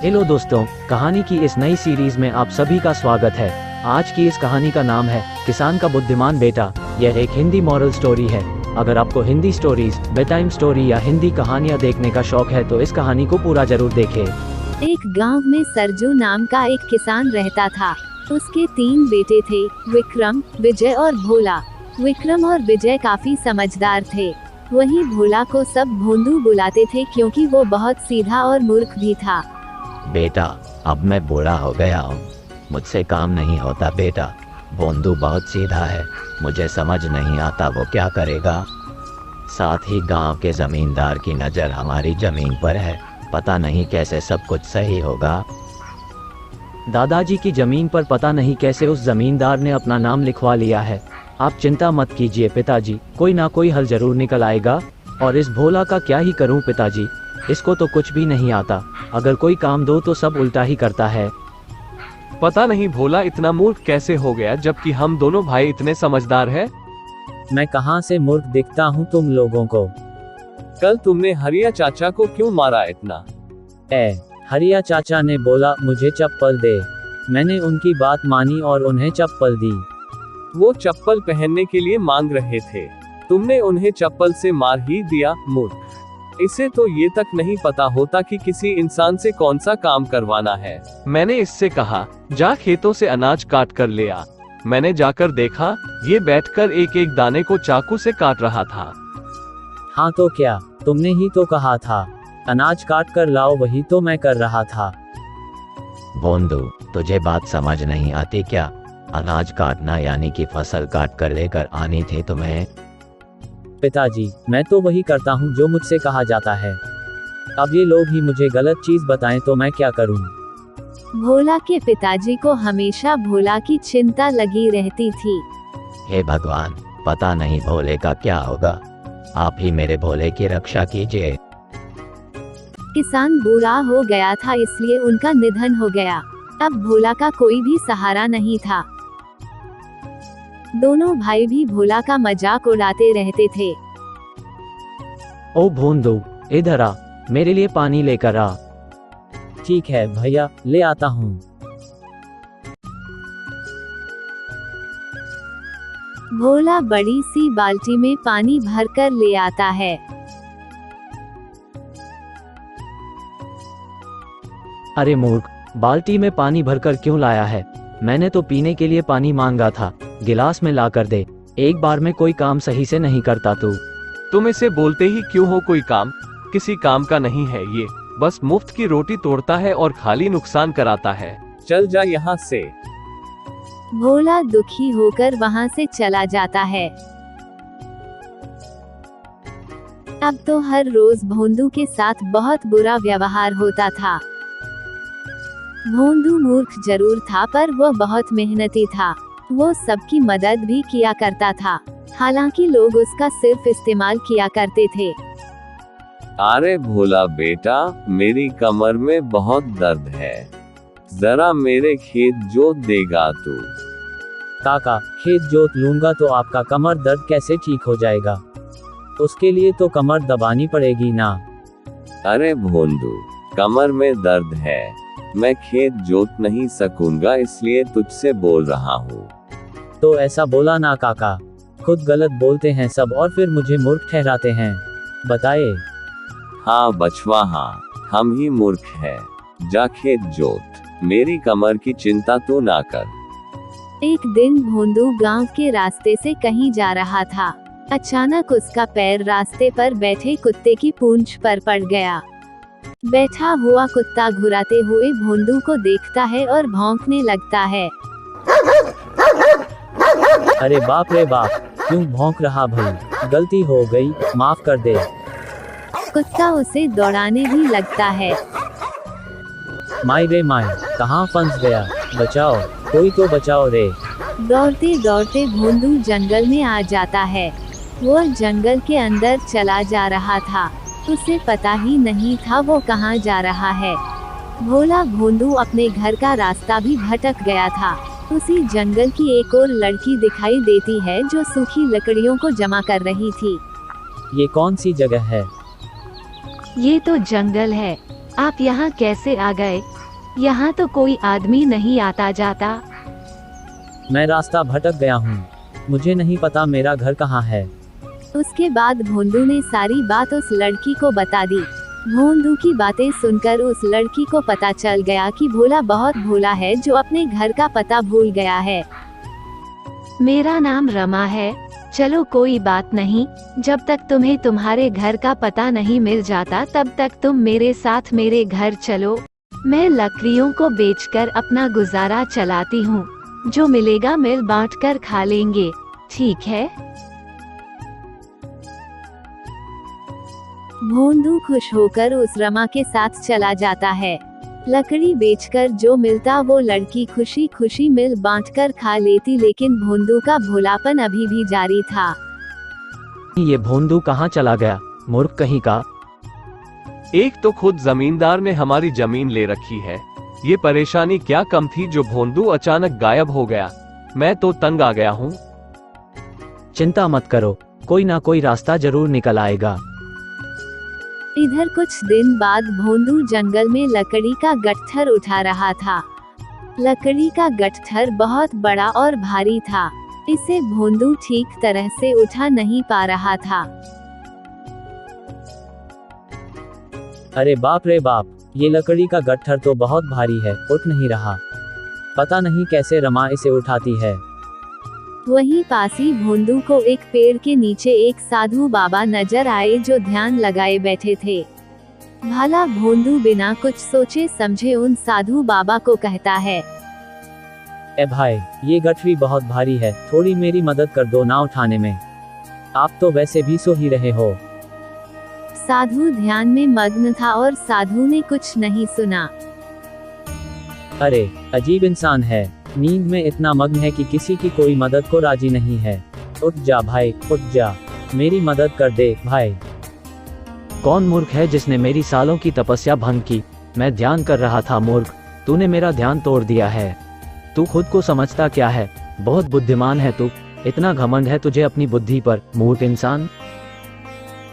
Hello दोस्तों, कहानी की इस नई सीरीज में आप सभी का स्वागत है। आज की इस कहानी का नाम है किसान का बुद्धिमान बेटा। यह एक हिंदी मॉरल स्टोरी है। अगर आपको Hindi stories, bed time story या हिंदी कहानियाँ देखने का शौक है तो इस कहानी को पूरा जरूर देखें। एक गांव में सरजू नाम का एक किसान रहता था। उसके 3 बेटे थे, विक्रम, विजय और भोला। विक्रम और विजय काफी समझदार थे। वहीं भोला को सब भोंदू बुलाते थे क्योंकि वो बहुत सीधा और मूर्ख भी था। बेटा, अब मैं बूढ़ा हो गया हूँ, मुझसे काम नहीं होता बेटा। भोंदू बहुत सीधा है, मुझे समझ नहीं आता वो क्या करेगा। साथ ही गांव के जमींदार की नज़र हमारी जमीन पर है, पता नहीं कैसे सब कुछ सही होगा। दादाजी की जमीन पर पता नहीं कैसे उस जमींदार ने अपना नाम लिखवा लिया है। आप चिंता मत कीजिए पिताजी, कोई ना कोई हल जरूर निकल आएगा। और इस भोला का क्या ही करूं पिताजी, इसको तो कुछ भी नहीं आता। अगर कोई काम दो तो सब उल्टा ही करता है। पता नहीं भोला इतना मूर्ख कैसे हो गया, जबकि हम दोनों भाई इतने समझदार हैं। मैं कहाँ से मूर्ख दिखता हूँ तुम लोगों को? कल तुमने हरिया चाचा को क्यों मारा इतना? हरिया चाचा ने बोला मुझे चप्पल दे। मैंने उनकी बात मानी और उन्हें चप्पल दी। वो चप्पल पहनने के लिए मांग रहे थे, तुमने उन्हें चप्पल से मार ही दिया। मूर्ख, इसे तो ये तक नहीं पता होता कि किसी इंसान से कौन सा काम करवाना है। मैंने इससे कहा जा खेतों से अनाज काट कर ले आ। मैंने जाकर देखा, ये बैठकर एक एक दाने को चाकू से काट रहा था। हाँ तो क्या, तुमने ही तो कहा था अनाज काट कर लाओ, वही तो मैं कर रहा था। भोंदू, तुझे बात समझ नहीं आती क्या? अनाज काटना यानी कि फसल काट कर लेकर आनी थी तुम्हें। पिताजी, मैं तो वही करता हूँ जो मुझसे कहा जाता है। अब ये लोग ही मुझे गलत चीज बताएं तो मैं क्या करूँ? भोला के पिताजी को हमेशा भोला की चिंता लगी रहती थी। हे भगवान, पता नहीं भोले का क्या होगा। आप ही मेरे भोले की रक्षा कीजिए। किसान बूढ़ा हो गया था, इसलिए उनका निधन हो गया। अब भोला का कोई भी सहारा नहीं था। दोनों भाई भी भोला का मजाक उड़ाते रहते थे। ओ भोंदू, इधर आ, मेरे लिए पानी लेकर आ। ठीक है भैया, ले आता हूँ। भोला बड़ी सी बाल्टी में पानी भरकर ले आता है। अरे मूर्ख, बाल्टी में पानी भरकर क्यों लाया है? मैंने तो पीने के लिए पानी मांगा था, गिलास में ला कर दे। एक बार में कोई काम सही से नहीं करता तू। तुम इसे बोलते ही क्यों हो? कोई काम किसी काम का नहीं है, ये बस मुफ्त की रोटी तोड़ता है और खाली नुकसान कराता है। चल जा यहाँ से। भोला दुखी होकर वहाँ से चला जाता है। अब तो हर रोज भोंदू के साथ बहुत बुरा व्यवहार होता था। भोंदू मूर्ख जरूर था, पर वो बहुत मेहनती था। वो सबकी मदद भी किया करता था, हालांकि लोग उसका सिर्फ इस्तेमाल किया करते थे। अरे भोला बेटा, मेरी कमर में बहुत दर्द है, जरा मेरे खेत जोत देगा तू? काका, खेत जोत लूंगा तो आपका कमर दर्द कैसे ठीक हो जाएगा? उसके लिए तो कमर दबानी पड़ेगी ना। अरे भोंदू, कमर में दर्द है, मैं खेत जोत नहीं सकूंगा, इसलिए तुझसे बोल रहा हूँ। तो ऐसा बोला ना काका, खुद गलत बोलते हैं सब और फिर मुझे मूर्ख ठहराते हैं। बताए। हाँ बचवा, हाँ, हम ही मूर्ख हैं। जा खेत जोत, मेरी कमर की चिंता तू ना कर। एक दिन भोंदू गांव के रास्ते से कहीं जा रहा था। अचानक उसका पैर रास्ते पर बैठे कुत्ते की पूंछ पर पड़ गया। बैठा हुआ कुत्ता घुराते हुए भोंदू को देखता है और भौंकने लगता है। अरे बाप रे बाप, क्यों भौंक रहा भाई? गलती हो गई, माफ कर दे। कुत्ता उसे दौड़ाने भी लगता है। माई रे माई, कहाँ फंस गया? बचाओ, कोई तो बचाओ रे। दौड़ते दौड़ते भोंदू जंगल में आ जाता है। वो जंगल के अंदर चला जा रहा था, उसे पता ही नहीं था वो कहाँ जा रहा है। भोला भोंदू अपने घर का रास्ता भी भटक गया था। उसी जंगल की एक और लड़की दिखाई देती है जो सूखी लकड़ियों को जमा कर रही थी। ये कौन सी जगह है? ये तो जंगल है, आप यहाँ कैसे आ गए? यहाँ तो कोई आदमी नहीं आता जाता। मैं रास्ता भटक गया हूँ, मुझे नहीं पता मेरा घर कहाँ है। उसके बाद भोंदू ने सारी बात उस लड़की को बता दी। भोंदू की बातें सुनकर उस लड़की को पता चल गया कि भोला बहुत भोला है जो अपने घर का पता भूल गया है। मेरा नाम रमा है, चलो कोई बात नहीं, जब तक तुम्हें तुम्हारे घर का पता नहीं मिल जाता तब तक तुम मेरे साथ मेरे घर चलो। मैं लकड़ियों को बेचकर अपना गुजारा चलाती हूँ, जो मिलेगा मिल बांट कर खा लेंगे, ठीक है? भोंदू खुश होकर उस रमा के साथ चला जाता है। लकड़ी बेचकर जो मिलता वो लड़की खुशी खुशी मिल बांटकर खा लेती, लेकिन भोंदू का भोलापन अभी भी जारी था। ये भोंदू कहाँ चला गया, मूर्ख कहीं का। एक तो खुद जमींदार ने हमारी जमीन ले रखी है, ये परेशानी क्या कम थी जो भोंदू अचानक गायब हो गया। मैं तो तंग आ गया हूँ। चिंता मत करो, कोई ना कोई रास्ता जरूर निकल आएगा। इधर कुछ दिन बाद भोंदू जंगल में लकड़ी का गट्ठर उठा रहा था। लकड़ी का गट्ठर बहुत बड़ा और भारी था, इसे भोंदू ठीक तरह से उठा नहीं पा रहा था। अरे बाप रे बाप, ये लकड़ी का गट्ठर तो बहुत भारी है, उठ नहीं रहा। पता नहीं कैसे रमा इसे उठाती है। वहीं पास ही भोंदू को एक पेड़ के नीचे एक साधु बाबा नजर आए जो ध्यान लगाए बैठे थे। भला भोंदू बिना कुछ सोचे समझे उन साधु बाबा को कहता है, ए भाई, ये गठरी बहुत भारी है, थोड़ी मेरी मदद कर दो ना उठाने में। आप तो वैसे भी सो ही रहे हो। साधु ध्यान में मग्न था और साधु ने कुछ नहीं सुना। अरे अजीब इंसान है, नींद में इतना मग्न है कि किसी की कोई मदद को राजी नहीं है। उठ जा भाई, उठ जा, मेरी मदद कर दे भाई। कौन मूर्ख है जिसने मेरी सालों की तपस्या भंग की? मैं ध्यान कर रहा था मूर्ख, तूने मेरा ध्यान तोड़ दिया है। तू खुद को समझता क्या है? बहुत बुद्धिमान है तू, इतना घमंड है तुझे अपनी बुद्धि पर, मूर्ख इंसान।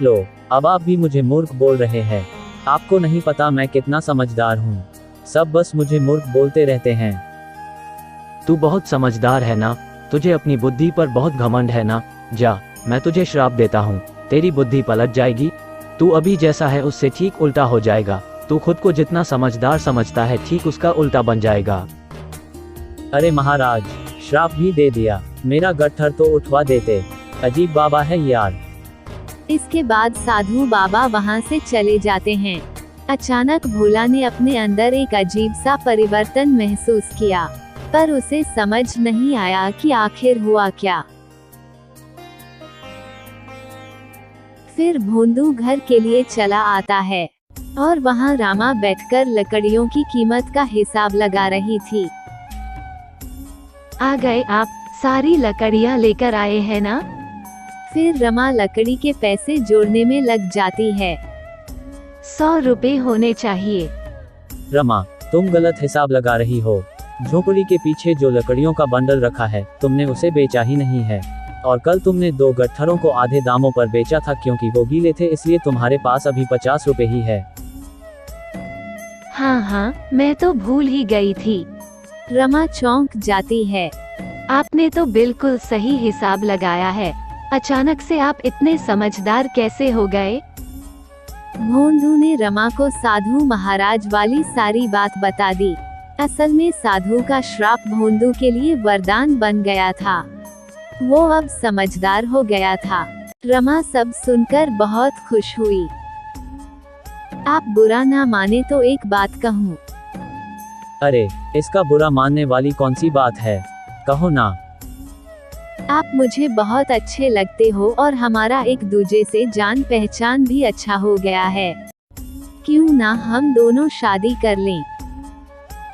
लो, अब आप भी मुझे मूर्ख बोल रहे हैं। आपको नहीं पता मैं कितना समझदार हूँ, सब बस मुझे मूर्ख बोलते रहते हैं। तू बहुत समझदार है ना, तुझे अपनी बुद्धि पर बहुत घमंड है ना। जा, मैं तुझे श्राप देता हूँ, तेरी बुद्धि पलट जाएगी। तू अभी जैसा है उससे ठीक उल्टा हो जाएगा। तू खुद को जितना समझदार समझता है ठीक उसका उल्टा बन जाएगा। अरे महाराज, श्राप भी दे दिया, मेरा गट्ठर तो उठवा देते। अजीब बाबा है यार। इसके बाद साधु बाबा वहाँ से चले जाते हैं। अचानक भोला ने अपने अंदर एक अजीब सा परिवर्तन महसूस किया, पर उसे समझ नहीं आया कि आखिर हुआ क्या। फिर भोंदू घर के लिए चला आता है और वहाँ रामा बैठकर लकड़ियों की कीमत का हिसाब लगा रही थी। आ गए आप, सारी लकड़ियाँ लेकर आए हैं ना? फिर रमा लकड़ी के पैसे जोड़ने में लग जाती है। 100 रुपए होने चाहिए। रमा, तुम गलत हिसाब लगा रही हो। झोपड़ी के पीछे जो लकड़ियों का बंडल रखा है तुमने उसे बेचा ही नहीं है, और कल तुमने 2 गट्ठरों को आधे दामों पर बेचा था क्योंकि वो गीले थे, इसलिए तुम्हारे पास अभी 50 रुपए ही है। हाँ, मैं तो भूल ही गई थी। रमा चौंक जाती है। आपने तो बिल्कुल सही हिसाब लगाया है, अचानक से आप इतने समझदार कैसे हो गए? भोंदू ने रमा को साधु महाराज वाली सारी बात बता दी। असल में साधु का श्राप भोंदू के लिए वरदान बन गया था, वो अब समझदार हो गया था। रमा सब सुनकर बहुत खुश हुई। आप बुरा ना माने तो एक बात कहूँ। अरे, इसका बुरा मानने वाली कौन सी बात है, कहो ना। आप मुझे बहुत अच्छे लगते हो और हमारा एक दूजे से जान पहचान भी अच्छा हो गया है, क्यों ना हम दोनों शादी कर लें?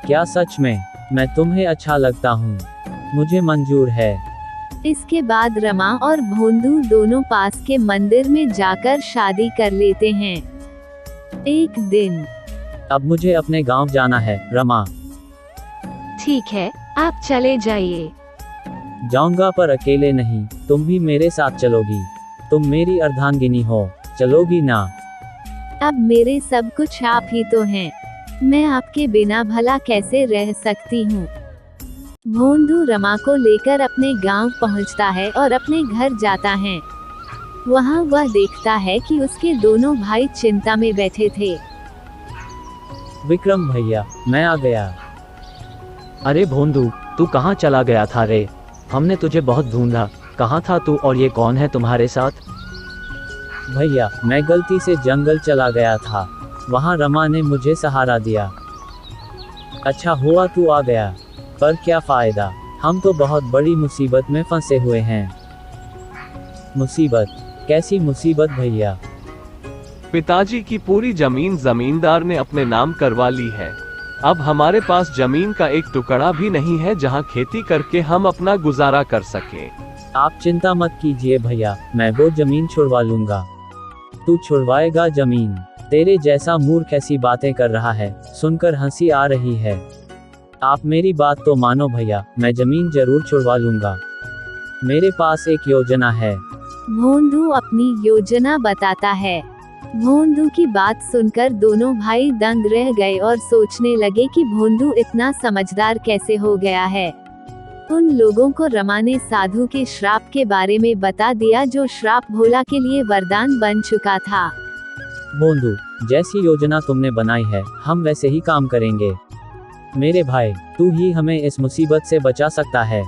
क्या सच में? मैं तुम्हें अच्छा लगता हूँ, मुझे मंजूर है। इसके बाद रमा और भोंदू दोनों पास के मंदिर में जाकर शादी कर लेते हैं। एक दिन, अब मुझे अपने गांव जाना है रमा। ठीक है, आप चले जाइए। जाऊंगा पर अकेले नहीं, तुम भी मेरे साथ चलोगी। तुम मेरी अर्धांगिनी हो, चलोगी ना? अब मेरे सब कुछ आप ही तो हैं। मैं आपके बिना भला कैसे रह सकती हूँ। भोंदू रमा को लेकर अपने गांव पहुँचता है और अपने घर जाता है। वहाँ वह देखता है कि उसके दोनों भाई चिंता में बैठे थे। विक्रम भैया, मैं आ गया। अरे भोंदू, तू कहाँ चला गया था रे? हमने तुझे बहुत ढूंढा। कहाँ था तू और ये कौन है तुम्हारे साथ? भैया, मैं गलती से जंगल चला गया था। वहाँ रमा ने मुझे सहारा दिया। अच्छा हुआ तू आ गया, पर क्या फायदा, हम तो बहुत बड़ी मुसीबत में फंसे हुए हैं। मुसीबत? कैसी मुसीबत भैया? पिताजी की पूरी जमीन जमींदार ने अपने नाम करवा ली है। अब हमारे पास जमीन का एक टुकड़ा भी नहीं है जहां खेती करके हम अपना गुजारा कर सके। आप चिंता मत कीजिए भैया, मैं वो जमीन छुड़वा लूंगा। तू छुड़वाएगा जमीन? तेरे जैसा मूर्ख ऐसी बातें कर रहा है, सुनकर हंसी आ रही है। आप मेरी बात तो मानो भैया, मैं जमीन जरूर छुड़वा लूंगा। मेरे पास एक योजना है। भोंदू अपनी योजना बताता है। भोंदू की बात सुनकर दोनों भाई दंग रह गए और सोचने लगे कि भोंदू इतना समझदार कैसे हो गया है। उन लोगों को रमा ने साधु के श्राप के बारे में बता दिया, जो श्राप भोला के लिए वरदान बन चुका था। भोंदू, जैसी योजना तुमने बनाई है, हम वैसे ही काम करेंगे। मेरे भाई, तू ही हमें इस मुसीबत से बचा सकता है।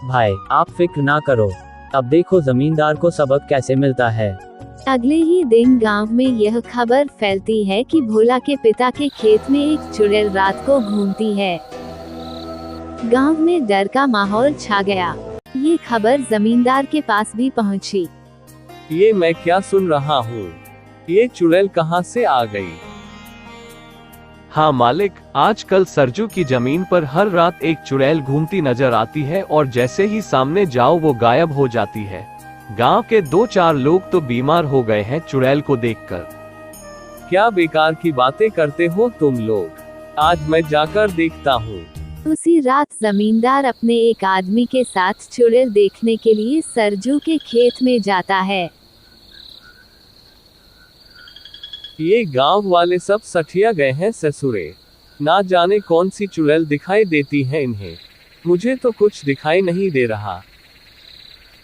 भाई, आप फिक्र ना करो। अब देखो जमींदार को सबक कैसे मिलता है। अगले ही दिन गांव में यह खबर फैलती है कि भोला के पिता के खेत में एक चुड़ैल रात को घूमती है। गांव में डर का माहौल छा गया। ये खबर जमींदार के पास भी पहुंची। ये मैं क्या सुन रहा हूँ? ये चुड़ैल कहाँ से आ गई? हाँ मालिक, आजकल सरजू की जमीन पर हर रात एक चुड़ैल घूमती नजर आती है और जैसे ही सामने जाओ वो गायब हो जाती है। गांव के 2-4 लोग तो बीमार हो गए हैं चुड़ैल को देखकर। क्या बेकार की बातें करते हो तुम लोग? आज मैं जाकर देखता हूँ। उसी रात जमींदार अपने एक आदमी के साथ चुड़ैल देखने के लिए सरजू के खेत में जाता है। ये गांव वाले सब सठिया गए हैं ससुरे। ना जाने कौन सी चुड़ैल दिखाई देती है इन्हें। मुझे तो कुछ दिखाई नहीं दे रहा।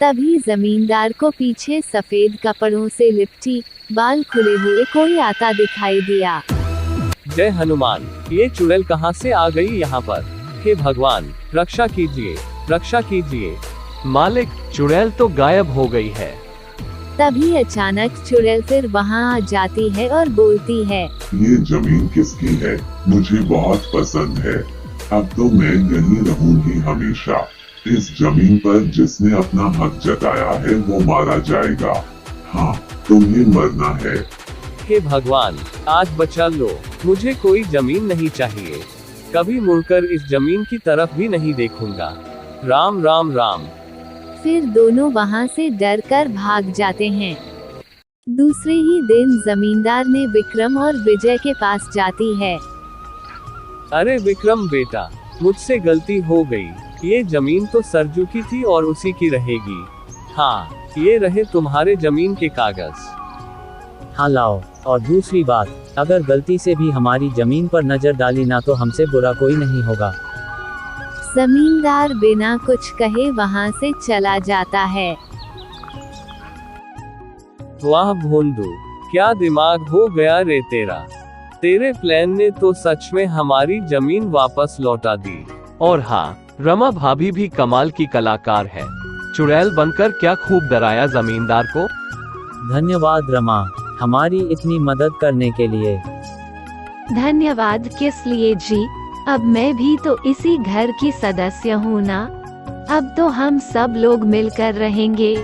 तभी जमींदार को पीछे सफेद कपड़ों से लिपटी, बाल खुले हुए कोई आता दिखाई दिया। जय हनुमान, ये चुड़ैल कहाँ से आ गई यहाँ पर? हे भगवान, रक्षा कीजिए, रक्षा कीजिए। मालिक, चुड़ैल तो गायब हो गई है। तभी अचानक चुड़ैल फिर वहाँ आ जाती है और बोलती है, ये जमीन किसकी है? मुझे बहुत पसंद है। अब तो मैं यहीं रहूंगी हमेशा। इस जमीन पर जिसने अपना हक जताया है वो मारा जाएगा। हाँ, तुम्हें मरना है। हे भगवान, आज बचा लो। मुझे कोई जमीन नहीं चाहिए। कभी मुड़कर इस जमीन की तरफ भी नहीं देखूंगा। राम राम राम। फिर दोनों वहाँ से डरकर भाग जाते हैं। दूसरे ही दिन जमींदार ने विक्रम और विजय के पास जाती है। अरे विक्रम बेटा, मुझसे गलती हो गई। ये जमीन तो सरजू की थी और उसी की रहेगी। हाँ, ये रहे तुम्हारे जमीन के कागज। हाँ लाओ। और दूसरी बात, अगर गलती से भी हमारी जमीन पर नजर डाली ना तो हमसे बुरा कोई नहीं होगा। जमींदार बिना कुछ कहे वहाँ से चला जाता है। वाह भोंदू, क्या दिमाग हो गया रे तेरा। तेरे प्लान ने तो सच में हमारी जमीन वापस लौटा दी। और हाँ, रमा भाभी भी कमाल की कलाकार है। चुड़ैल बनकर क्या खूब डराया जमींदार को। धन्यवाद रमा, हमारी इतनी मदद करने के लिए। धन्यवाद किस लिए जी? अब मैं भी तो इसी घर की सदस्य हूँ ना। अब तो हम सब लोग मिलकर रहेंगे।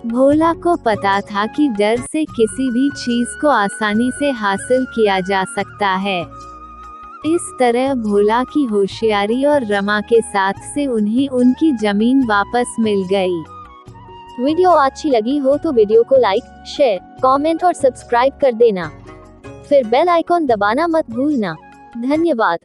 भोला को पता था कि डर से किसी भी चीज को आसानी से हासिल किया जा सकता है। इस तरह भोला की होशियारी और रमा के साथ से उन्हें उनकी जमीन वापस मिल गई। वीडियो अच्छी लगी हो तो वीडियो को लाइक, शेयर, कमेंट और सब्सक्राइब कर देना। फिर बेल आइकॉन दबाना मत भूलना। धन्यवाद।